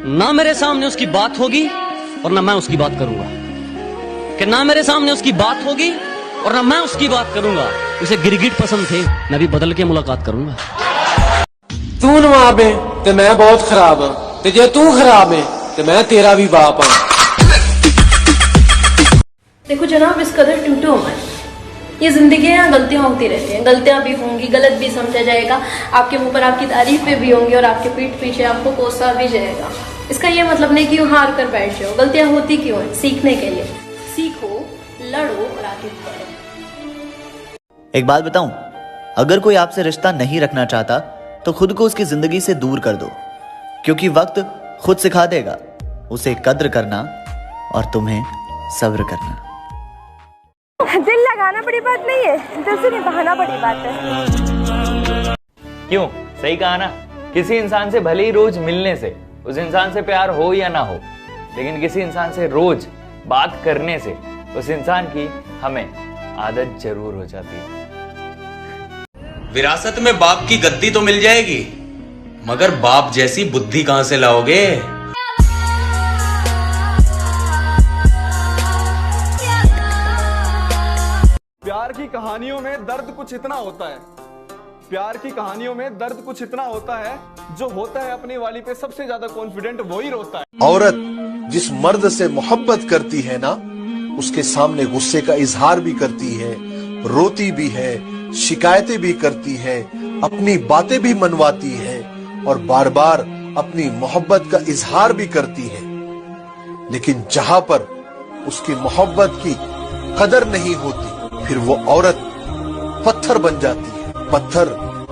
ना मेरे सामने उसकी बात होगी और ना मैं उसकी बात करूंगा, कि ना मेरे सामने उसकी बात होगी और ना मैं उसकी बात करूंगा। उसे गिरगिट पसंद थे, मैं भी बदल के मुलाकात करूंगा। तू नवाब है ते मैं बहुत खराब हाँ, ते जे तू खराब है ते मैं तेरा भी बाप हाँ। देखो जनाब, इस कदर टूटो मत। ये जिंदगी है, गलतियां होती रहती हैं, गलतियां भी होंगी, गलत भी समझा जाएगा, आपके मुंह पर आपकी तारीफें भी होंगी और आपके पीठ पीछे आपको कोसा भी जाएगा। इसका ये मतलब नहीं कि हार कर बैठ जाओ। गलतियां होती क्यों है? सीखने के लिए। सीखो, लड़ो और आगे बढ़ो। एक बात बताऊं, अगर कोई आपसे रिश्ता नहीं रखना चाहता तो खुद को उसकी जिंदगी से दूर कर दो, क्योंकि वक्त खुद सिखा देगा उसे कद्र करना और तुम्हें सब्र करना। दिल लगाना बड़ी बात नहीं है, दिल से निभाना बड़ी बात है। क्यों? सही कहा ना। किसी इंसान से भले ही रोज मिलने से उस इंसान से प्यार हो या ना हो, लेकिन किसी इंसान से रोज बात करने से उस इंसान की हमें आदत जरूर हो जाती है। विरासत में बाप की गद्दी तो मिल जाएगी, मगर बाप जैसी बुद्धि कहां से लाओगे? प्यार की कहानियों में दर्द कुछ इतना होता है, प्यार की कहानियों में दर्द कुछ इतना होता है, जो होता है अपनी वाली पे सबसे ज्यादा कॉन्फिडेंट वही रोता है। औरत जिस मर्द से मोहब्बत करती है ना, उसके सामने गुस्से का इजहार भी करती है, रोती भी है, शिकायतें भी करती है, अपनी बातें भी मनवाती है और बार बार अपनी मोहब्बत का इजहार भी करती है। लेकिन जहां पर उसकी मोहब्बत की कदर नहीं होती, फिर वो औरत पत्थर बन जाती है। पत्थर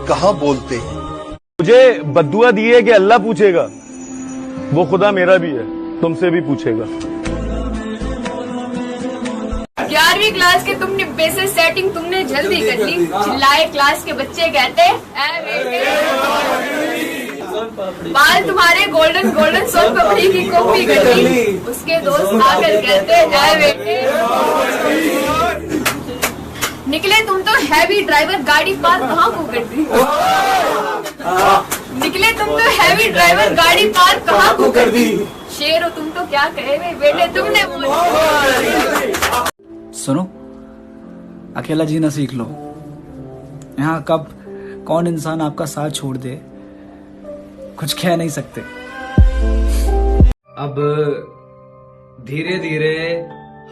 कहां बोलते हैं? मुझे बद्दुआ दी है कि अल्लाह पूछेगा, वो खुदा मेरा भी है, तुमसे भी पूछेगा। 11वीं क्लास के तुम डिब्बे से सेटिंग तुमने जल्दी कर ली। चिल्लाए क्लास के बच्चे कहते बाल तुम्हारे गोल्डन गोल्डन सोन पापड़ी की कॉपी कर दी। उसके दोस्त आकर कहते निकले तुम तो हैवी ड्राइवर, गाड़ी पार कहाँ को कर दी। निकले तुम तो हैवी ड्राइवर, गाड़ी पार कहाँ को कर दी। शेर हो तुम तो क्या कहे बेटे तुमने। सुनो, अकेला जीना सीख लो। यहाँ कब कौन इंसान आपका साथ छोड़ दे कुछ कह नहीं सकते। अब धीरे धीरे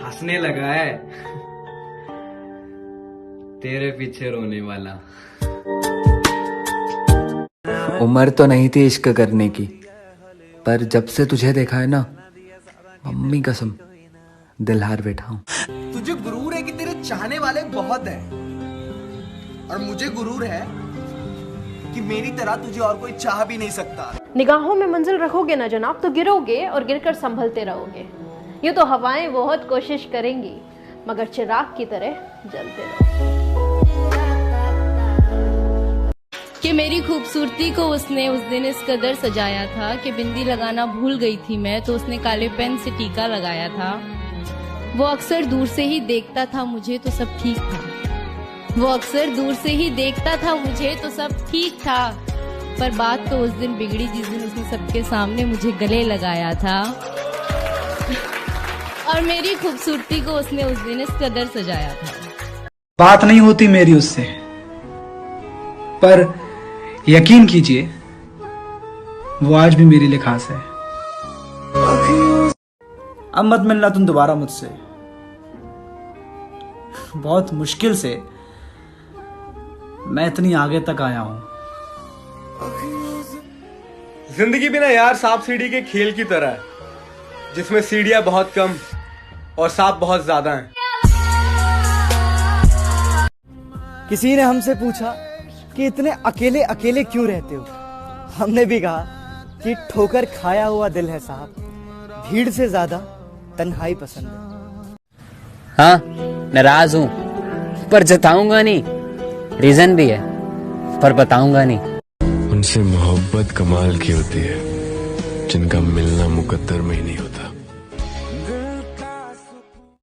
हंसने लगा है तेरे पीछे रोने वाला। उम्र तो नहीं थी इश्क करने की, पर जब से तुझे देखा है ना, मम्मी कसम दिल हार बैठा हूँ। तुझे गुरूर है कि तेरे चाहने वाले बहुत हैं, और मुझे गुरूर है कि मेरी तरह तुझे और कोई चाह भी नहीं सकता। निगाहों में मंजिल रखोगे ना जनाब तो गिरोगे और गिरकर संभलते रहोगे। ये तो हवाएं बहुत कोशिश करेंगी, मगर चिराग की तरह जलते रहो। कि मेरी खूबसूरती को उसने उस दिन इस कदर सजाया था कि बिंदी लगाना भूल गई थी मैं, तो उसने काले पेन से टीका लगाया था। वो अक्सर दूर से ही देखता था मुझे तो सब ठीक था। वो अक्सर दूर से ही देखता था मुझे तो सब ठीक था, पर बात तो उस दिन बिगड़ी जिस दिन उसने सबके सामने मुझे गले लगाया था। और मेरी खूबसूरती को उसने उस दिन इस कदर सजाया था। बात नहीं होती मेरी उससे, पर यकीन कीजिए वो आज भी मेरे लिए खास है। अब मत मिलना तुम दोबारा मुझसे, बहुत मुश्किल से मैं इतनी आगे तक आया हूं। जिंदगी भी ना यार सांप सीढ़ी के खेल की तरह है, जिसमें सीढ़ियां बहुत कम और सांप बहुत ज्यादा हैं। किसी ने हमसे पूछा कि इतने अकेले अकेले क्यों रहते हो। हमने भी कहा कि ठोकर खाया हुआ दिल है साहब, भीड़ से ज्यादा तन्हाई पसंद है। हाँ, नाराज हूँ पर जताऊंगा नहीं, रीजन भी है पर बताऊंगा नहीं। उनसे मोहब्बत कमाल की होती है जिनका मिलना मुकद्दर में ही नहीं होता।